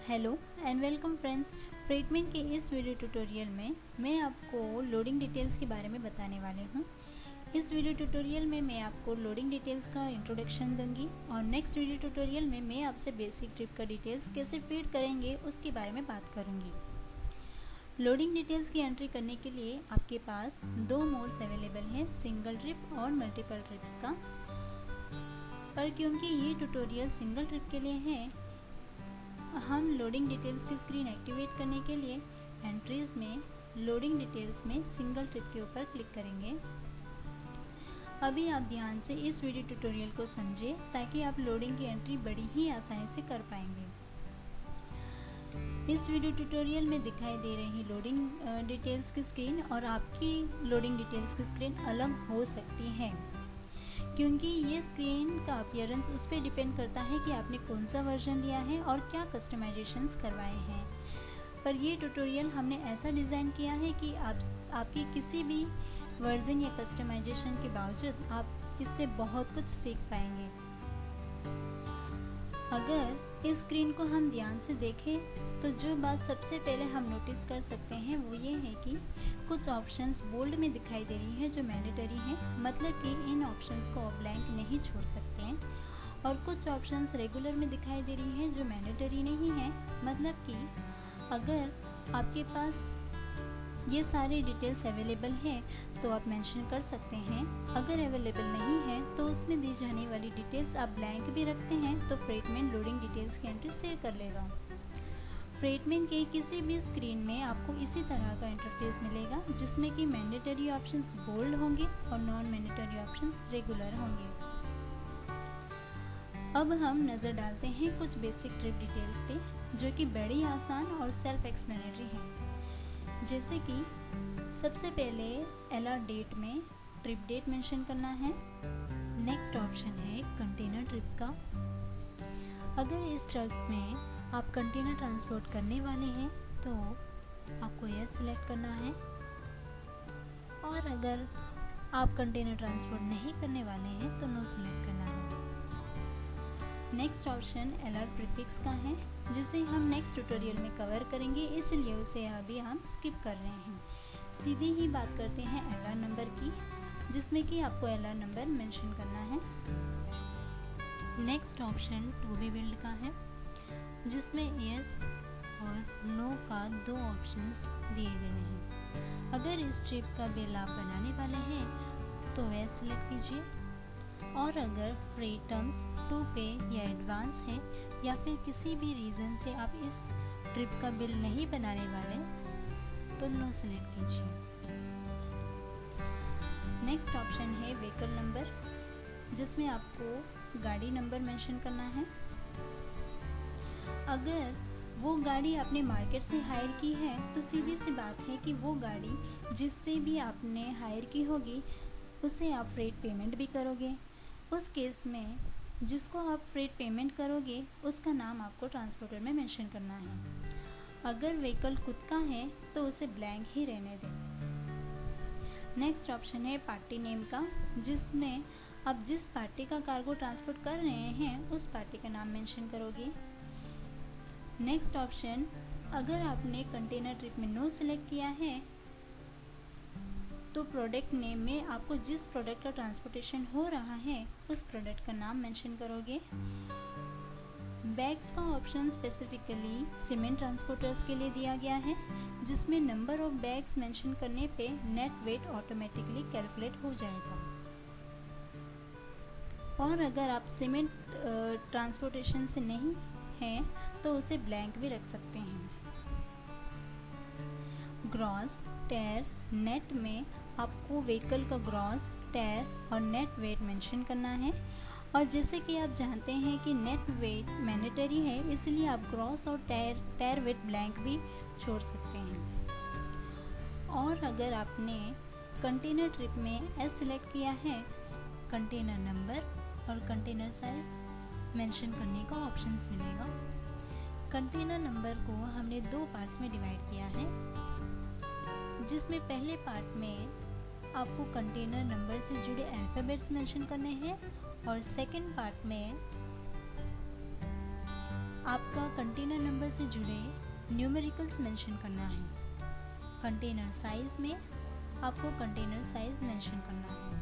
Hello and welcome friends. फ्रेटमेंट के इस वीडियो ट्यूटोरियल में मैं आपको लोडिंग डिटेल्स के बारे में बताने वाले हूँ। इस वीडियो ट्यूटोरियल में मैं आपको लोडिंग डिटेल्स का इंट्रोडक्शन दूंगी और नेक्स्ट वीडियो ट्यूटोरियल में मैं आपसे बेसिक ट्रिप का डिटेल्स कैसे फीड करेंगे उसके बारे में बात करूँगी। लोडिंग डिटेल्स की एंट्री करने के लिए आपके पास दो मोड्स अवेलेबल हैं, सिंगल ट्रिप और मल्टीपल ट्रिप्स का। पर क्योंकि ये ट्यूटोरियल सिंगल ट्रिप के लिए है, हम लोडिंग डिटेल्स की स्क्रीन एक्टिवेट करने के लिए एंट्रीज में लोडिंग डिटेल्स में सिंगल ट्रिप के ऊपर क्लिक करेंगे। अभी आप ध्यान से इस वीडियो ट्यूटोरियल को समझें ताकि आप लोडिंग की एंट्री बड़ी ही आसानी से कर पाएंगे। इस वीडियो ट्यूटोरियल में दिखाई दे रही लोडिंग डिटेल्स की स्क्रीन और आपकी लोडिंग डिटेल्स की स्क्रीन अलग हो सकती है, क्योंकि ये स्क्रीन का अपीयरेंस उस पर डिपेंड करता है कि आपने कौन सा वर्जन लिया है और क्या कस्टमाइजेशंस करवाए हैं। पर ये ट्यूटोरियल हमने ऐसा डिज़ाइन किया है कि आपकी किसी भी वर्जन या कस्टमाइजेशन के बावजूद आप इससे बहुत कुछ सीख पाएंगे। अगर इस स्क्रीन को हम ध्यान से देखें तो जो बात सबसे पहले हम नोटिस कर सकते हैं वो ये है कि कुछ ऑप्शंस बोल्ड में दिखाई दे रही हैं जो मैंडेटरी हैं, मतलब कि इन ऑप्शंस को आप ब्लैंक नहीं छोड़ सकते हैं। और कुछ ऑप्शंस रेगुलर में दिखाई दे रही हैं जो मैंडेटरी नहीं है, मतलब कि अगर आपके पास ये सारे डिटेल्स अवेलेबल हैं तो आप मेंशन कर सकते हैं। अगर अवेलेबल नहीं है तो उसमें दी जाने वाली डिटेल्स आप ब्लैंक भी रखते हैं तो फ्रेटमेंट लोडिंग डिटेल्स की एंट्री सेव कर लेगा। फ्रेटमेंट के किसी भी स्क्रीन में आपको इसी तरह का इंटरफेस मिलेगा जिसमें कि मैंडेटरी ऑप्शंस बोल्ड होंगे और नॉन मैंडेटरी ऑप्शंस रेगुलर होंगे। अब हम नज़र डालते हैं कुछ बेसिक ट्रिप डिटेल्स पे जो कि बड़ी आसान और सेल्फ एक्सप्लेनेटरी हैं। जैसे कि सबसे पहले एलआर डेट में ट्रिप डेट मेंशन करना है। नेक्स्ट ऑप्शन है कंटेनर ट्रिप का। अगर इस ट्रिप में आप कंटेनर ट्रांसपोर्ट करने वाले हैं तो आपको यस सिलेक्ट करना है, और अगर आप कंटेनर ट्रांसपोर्ट नहीं करने वाले हैं तो नो सिलेक्ट करना है। नेक्स्ट ऑप्शन एलआर प्रीफिक्स का है जिसे हम नेक्स्ट ट्यूटोरियल में कवर करेंगे, इसलिए उसे अभी हम स्किप कर रहे हैं। सीधी ही बात करते हैं एलआर नंबर की, जिसमें कि आपको एलआर नंबर मेंशन करना है। Next option to be build का है जिसमें यस और नो का दो ऑप्शंस दिए गए हैं। अगर इस ट्रिप का बिल आप बनाने वाले हैं तो वह सिलेक्ट कीजिए, और अगर फ्री टर्म्स टू पे या एडवांस है या फिर किसी भी रीज़न से आप इस ट्रिप का बिल नहीं बनाने वाले तो नो सिलेक्ट कीजिए। नेक्स्ट ऑप्शन है व्हीकल नंबर, जिसमें आपको गाड़ी नंबर मेंशन करना है। अगर वो गाड़ी आपने मार्केट से हायर की है तो सीधी सी बात है कि वो गाड़ी जिससे भी आपने हायर की होगी उसे आप फ्रेट पेमेंट भी करोगे। उस केस में जिसको आप फ्रेट पेमेंट करोगे उसका नाम आपको ट्रांसपोर्टर में मेंशन करना है। अगर व्हीकल खुद का है तो उसे ब्लैंक ही रहने दें। नेक्स्ट ऑप्शन है पार्टी नेम का, जिसमें आप जिस पार्टी का कार्गो ट्रांसपोर्ट कर रहे हैं उस पार्टी का नाम मेंशन करोगे। नेक्स्ट ऑप्शन, अगर आपने कंटेनर ट्रिप में नो सिलेक्ट किया है तो प्रोडक्ट नेम में आपको जिस प्रोडक्ट का ट्रांसपोर्टेशन हो रहा है उस प्रोडक्ट का नाम मेंशन करोगे। बैग्स का ऑप्शन स्पेसिफिकली सीमेंट ट्रांसपोर्टर्स के लिए दिया गया है, जिसमें नंबर ऑफ बैग्स मेंशन करने पे नेट वेट ऑटोमेटिकली कैलकुलेट हो जाएगा। और अगर आप सीमेंट ट्रांसपोर्टेशन से नहीं हैं तो उसे ब्लैंक भी रख सकते हैं। ग्रॉस, टेयर, नेट में आपको व्हीकल का ग्रॉस, टेयर और नेट वेट मेंशन करना है। और जैसे कि आप जानते हैं कि नेट वेट मैंडेटरी है, इसलिए आप ग्रॉस और टेयर वेट ब्लैंक भी छोड़ सकते हैं। और अगर आपने कंटेनर ट्रिप में एस सिलेक्ट किया है, कंटेनर नंबर और कंटेनर साइज मेंशन करने का ऑप्शंस मिलेगा। कंटेनर नंबर को हमने दो पार्ट्स में डिवाइड किया है, जिसमें पहले पार्ट में आपको कंटेनर नंबर से जुड़े अल्फ़ाबेट्स मेंशन करने हैं और सेकंड पार्ट में आपका कंटेनर नंबर से जुड़े न्यूमेरिकल्स मेंशन करना है। कंटेनर साइज़ में आपको कंटेनर साइज़ मेंशन करना है।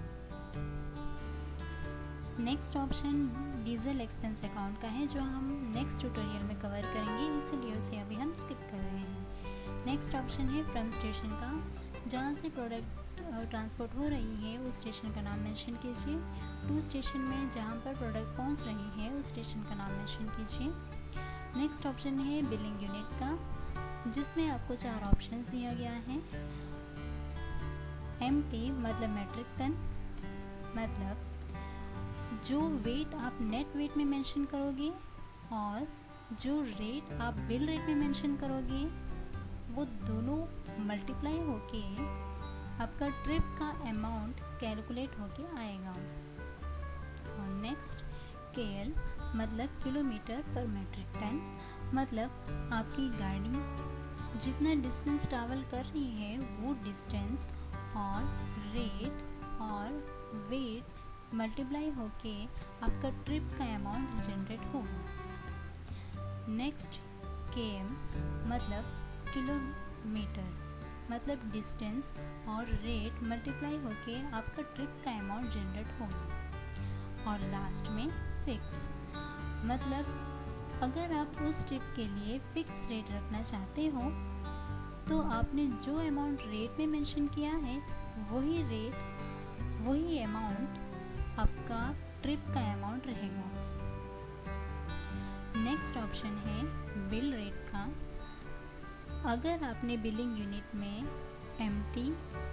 Next option diesel expense account का है, जो हम नेक्स्ट ट्यूटोरियल में कवर करेंगे, इसलिए उसे अभी हम स्किप कर रहे हैं। नेक्स्ट ऑप्शन है फ्रॉम स्टेशन का, जहाँ से प्रोडक्ट ट्रांसपोर्ट हो रही है उस स्टेशन का नाम मेंशन कीजिए। टू स्टेशन में जहाँ पर प्रोडक्ट पहुँच रही है उस स्टेशन का नाम मेंशन कीजिए। नेक्स्ट ऑप्शन है बिलिंग यूनिट का, जिसमें आपको 4 ऑप्शंस दिया गया है। MT मतलब मेट्रिक टन, मतलब जो वेट आप नेट वेट में मेंशन करोगे और जो रेट आप बिल रेट में मेंशन करोगे वो दोनों मल्टीप्लाई होके आपका ट्रिप का अमाउंट कैलकुलेट होके आएगा। और नेक्स्ट KL मतलब किलोमीटर पर मेट्रिक टन, मतलब आपकी गाड़ी जितना डिस्टेंस ट्रैवल कर रही है वो डिस्टेंस और रेट और वेट मल्टीप्लाई होके आपका ट्रिप का अमाउंट जनरेट होगा। नेक्स्ट KM मतलब किलोमीटर, मतलब डिस्टेंस और रेट मल्टीप्लाई होके आपका ट्रिप का अमाउंट जनरेट होगा। और लास्ट में फिक्स, मतलब अगर आप उस ट्रिप के लिए फिक्स रेट रखना चाहते हो तो आपने जो अमाउंट रेट में मेंशन किया है वही रेट वही अमाउंट आपका ट्रिप का अमाउंट रहेगा। नेक्स्ट ऑप्शन है बिल रेट का, अगर आपने बिलिंग यूनिट में MT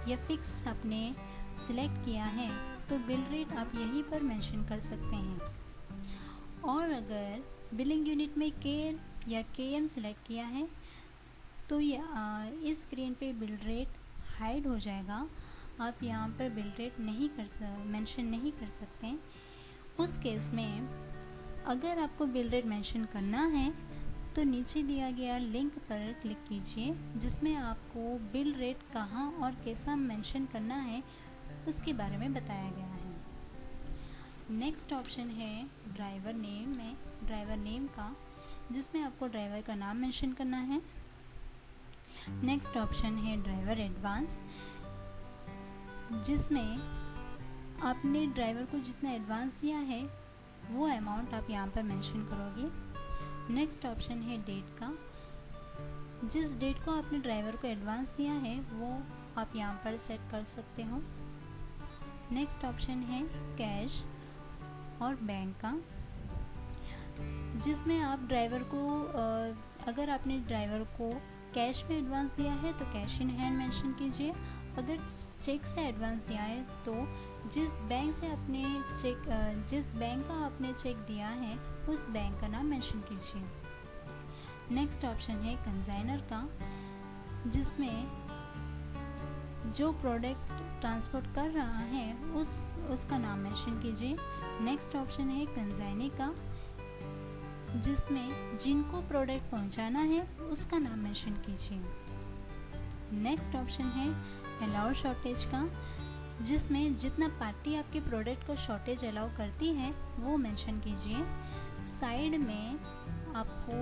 या फिक्स आपने सिलेक्ट किया है तो बिल रेट आप यहीं पर मेंशन कर सकते हैं। और अगर बिलिंग यूनिट में KL या KM सिलेक्ट किया है तो इस स्क्रीन पे बिल रेट हाइड हो जाएगा, आप यहाँ पर बिल रेट मेंशन नहीं कर सकते। उस केस में अगर आपको बिल रेट मेंशन करना है तो नीचे दिया गया लिंक पर क्लिक कीजिए, जिसमें आपको बिल रेट कहाँ और कैसा मेंशन करना है उसके बारे में बताया गया है। नेक्स्ट ऑप्शन है ड्राइवर नेम का, जिसमें आपको ड्राइवर का नाम मेंशन करना है। नेक्स्ट ऑप्शन है ड्राइवर एडवांस, जिसमें आपने ड्राइवर को जितना एडवांस दिया है वो अमाउंट आप यहाँ पर मेंशन करोगे। नेक्स्ट ऑप्शन है डेट का, जिस डेट को आपने ड्राइवर को एडवांस दिया है वो आप यहाँ पर सेट कर सकते हो। नेक्स्ट ऑप्शन है कैश और बैंक का, जिसमें आप ड्राइवर को अगर आपने ड्राइवर को कैश में एडवांस दिया है तो कैश इन हैंड मेंशन कीजिए। अगर चेक से एडवांस दिया है तो जिस बैंक का आपने चेक दिया है उस बैंक का नाम मेंशन कीजिए। नेक्स्ट ऑप्शन है कंसाइनर का, जिसमें जो प्रोडक्ट ट्रांसपोर्ट कर रहा है उसका नाम मेंशन कीजिए। नेक्स्ट ऑप्शन है कंसाइनी का, जिसमें जिनको प्रोडक्ट पहुंचाना है उसका नाम मेंशन कीजिए। नेक्स्ट ऑप्शन है अलाउ शॉर्टेज का, जिसमें जितना पार्टी आपके प्रोडक्ट को शॉर्टेज अलाउ करती है वो मेंशन कीजिए। साइड में आपको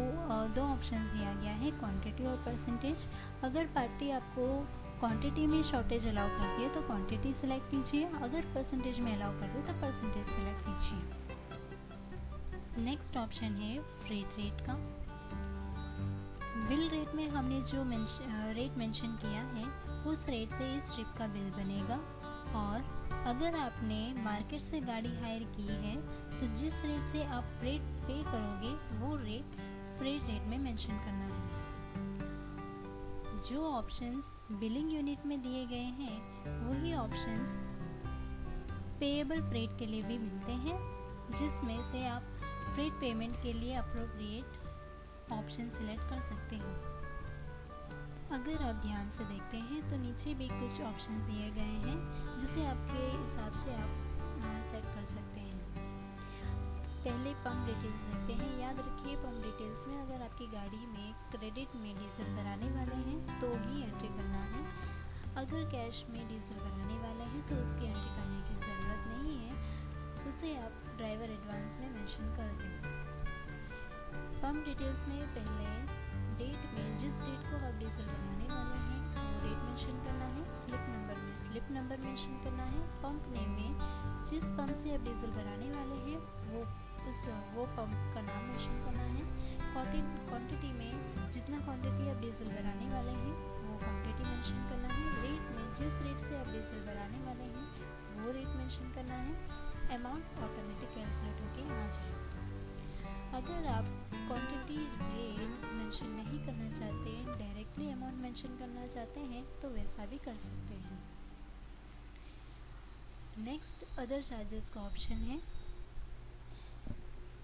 2 ऑप्शन दिया गया है, क्वांटिटी और परसेंटेज। अगर पार्टी आपको क्वांटिटी में शॉर्टेज अलाउ करती है तो क्वांटिटी सिलेक्ट कीजिए, अगर परसेंटेज में अलाउ करती है तो परसेंटेज सिलेक्ट कीजिए। नेक्स्ट ऑप्शन है फ्रेट रेट का। बिल रेट में हमने जो रेट मेंशन किया है उस रेट से इस ट्रिप का बिल बनेगा। और अगर आपने मार्केट से गाड़ी हायर की है तो जिस रेट से आप फ्रेट पे करोगे वो रेट फ्रेट रेट में मेंशन करना है। जो ऑप्शंस बिलिंग यूनिट में दिए गए हैं वही ऑप्शंस पेएबल फ्रेट के लिए भी मिलते हैं, जिसमें से आप फ्रेट पेमेंट के लिए अप्रोप्रिएट ऑप्शन सिलेक्ट कर सकते हो। अगर आप ध्यान से देखते हैं तो नीचे भी कुछ ऑप्शंस दिए गए हैं जिसे आपके हिसाब से आप सेट कर सकते हैं। पहले पंप डिटेल्स देखते हैं। याद रखिए पंप डिटेल्स में अगर आपकी गाड़ी में क्रेडिट में डीजल भराने वाले हैं तो ही एंट्री करना है। अगर कैश में डीजल भराने वाले हैं तो उसकी एंट्री करने की ज़रूरत नहीं है, उसे आप ड्राइवर एडवांस में मेंशन कर दें। पंप डिटेल्स में पहले डेट में जिस डेट को आप डीजल भराने वाले हैं वो डेट मेंशन करना है। स्लिप नंबर में स्लिप नंबर मेंशन करना है। पंप नेम में जिस पंप से आप डीजल भराने वाले हैं वो पंप का नाम मेंशन करना है। क्वांटिटी में जितना क्वांटिटी आप डीजल भराने वाले हैं वो क्वांटिटी मेंशन करना है। रेट में जिस रेट से आप डीजल भराने वाले हैं वो रेट मेंशन करना है। अमाउंट ऑटोमेटिक कैलकुलेट होकर आ जाएगा। अगर आप क्वांटिटी रेट मेंशन नहीं करना चाहते हैं, डायरेक्टली अमाउंट मेंशन करना चाहते हैं तो वैसा भी कर सकते हैं। नेक्स्ट अदर चार्जेस का ऑप्शन है।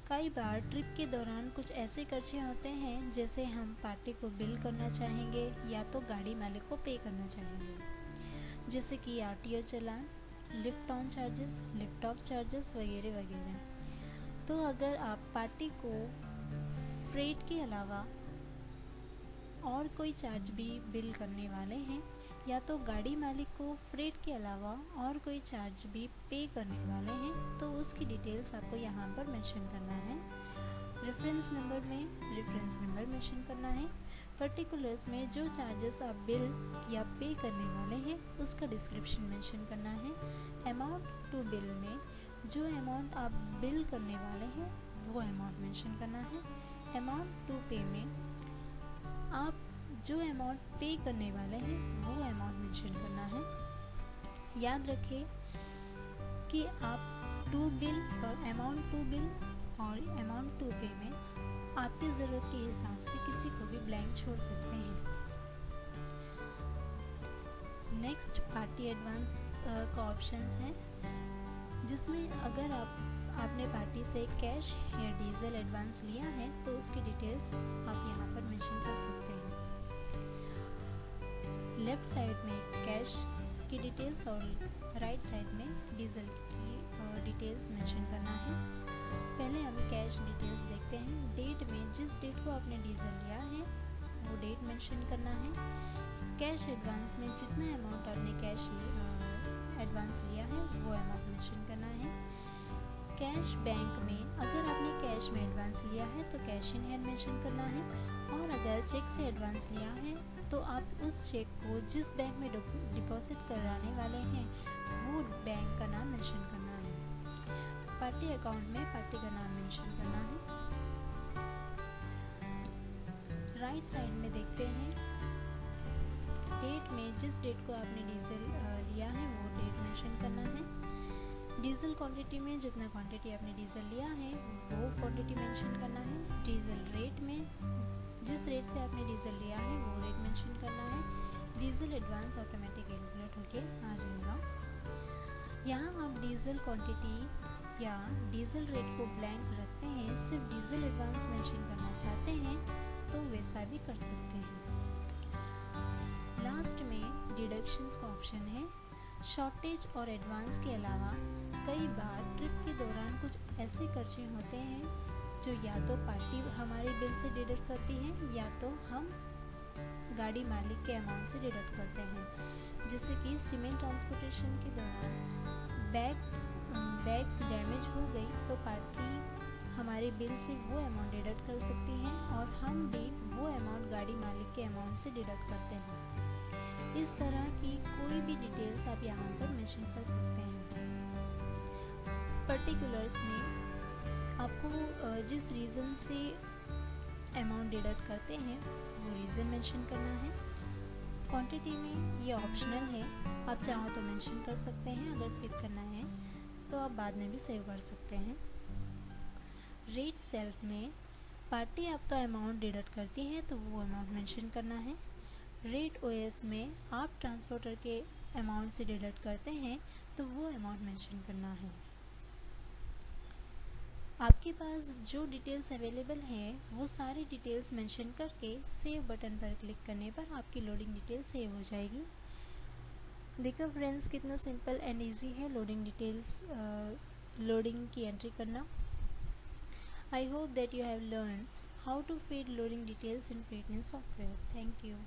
कई बार ट्रिप के दौरान कुछ ऐसे खर्चे होते हैं जैसे हम पार्टी को बिल करना चाहेंगे या तो गाड़ी मालिक को पे करना चाहेंगे, जैसे कि RTO challan, lift on charges, lift off charges वगैरह वगैरह। तो अगर आप पार्टी को फ्रेट के अलावा और कोई चार्ज भी बिल करने वाले हैं या तो गाड़ी मालिक को फ्रेट के अलावा और कोई चार्ज भी पे करने वाले हैं तो उसकी डिटेल्स आपको यहाँ पर मेंशन करना है। रेफरेंस नंबर में रेफरेंस नंबर मेंशन करना है। पर्टिकुलर्स में जो चार्जेस आप बिल या पे करने वाले हैं उसका डिस्क्रिप्शन मेंशन करना है। अमाउंट टू बिल में जो अमाउंट आप बिल करने वाले हैं वो अमाउंट मेंशन करना है। अमाउंट टू पे में आप जो अमाउंट पे करने वाले हैं वो अमाउंट मेंशन करना है। याद रखें कि आप टू बिल और अमाउंट टू बिल और अमाउंट टू पे में आपकी ज़रूरत के हिसाब से किसी को भी ब्लैंक छोड़ सकते हैं। नेक्स्ट पार्टी एडवांस का ऑप्शंस है, जिसमें अगर आपने पार्टी से कैश या डीजल एडवांस लिया है तो उसकी डिटेल्स आप यहाँ पर मेंशन कर सकते हैं। लेफ़्ट साइड में कैश की डिटेल्स और राइट साइड में डीजल की डिटेल्स मेंशन करना है। पहले हम कैश डिटेल्स देखते हैं। डेट में जिस डेट को आपने डीजल लिया है वो डेट मेंशन करना है। कैश एडवांस में जितना अमाउंट आपने कैश एडवांस लिया है वो अमाउंट मेंशन करना है। कैश बैंक में अगर आपने कैश में एडवांस लिया है तो कैश इन हैंड मेंशन करना है, और अगर चेक से एडवांस लिया है तो आप उस चेक को जिस बैंक में डिपॉजिट कराने वाले हैं वो बैंक का नाम मेंशन करना है। पार्टी अकाउंट में पार्टी का नाम मेंशन करना है। राइट साइड में देखते हैं डेट में जिस डेट को आपने डीजल लिया है वो डेट मेंशन करना है। डीजल क्वांटिटी में जितना क्वांटिटी आपने डीजल लिया है वो क्वांटिटी मेंशन करना है। डीजल रेट में जिस रेट से आपने डीजल लिया है वो रेट मेंशन करना है। डीजल एडवांस ऑटोमेटिक कैलकुलेट होके आ जाएगा। यहाँ आप डीजल क्वांटिटी या डीजल रेट को ब्लैंक रखते हैं, सिर्फ डीजल एडवांस मेंशन करना चाहते हैं तो वैसा भी कर सकते हैं। लास्ट में डिडक्शंस का ऑप्शन है। शॉर्टेज और एडवांस के अलावा कई बार ट्रिप के दौरान कुछ ऐसे खर्चे होते हैं जो या तो पार्टी हमारे बिल से डिडक्ट करती है या तो हम गाड़ी मालिक के अमाउंट से डिडक्ट करते हैं। जैसे कि सीमेंट ट्रांसपोर्टेशन के दौरान बैग्स डैमेज हो गई तो पार्टी हमारे बिल से वो अमाउंट डिडक्ट कर सकती है और हम भी वो अमाउंट गाड़ी मालिक के अमाउंट से डिडक्ट करते हैं। इस तरह की कोई भी डिटेल्स आप यहाँ पर मेंशन कर सकते हैं। पर्टिकुलर्स में आपको जिस रीज़न से अमाउंट डिडक्ट करते हैं वो रीज़न मेंशन करना है। क्वांटिटी में ये ऑप्शनल है, आप चाहो तो मेंशन कर सकते हैं, अगर स्किप करना है तो आप बाद में भी सेव कर सकते हैं। रेट सेल्फ में पार्टी आपका अमाउंट डिडक्ट करती है तो वो अमाउंट मेंशन करना है। रेट ओएस में आप ट्रांसपोर्टर के अमाउंट से डिडक्ट करते हैं तो वो अमाउंट मेंशन करना है। आपके पास जो डिटेल्स अवेलेबल हैं वो सारी डिटेल्स मेंशन करके सेव बटन पर क्लिक करने पर आपकी लोडिंग डिटेल सेव हो जाएगी। देखो फ्रेंड्स कितना सिंपल एंड इजी है लोडिंग डिटेल्स लोडिंग की एंट्री करना। I hope that you have learned how to feed loading details in Freight Means software. Thank you.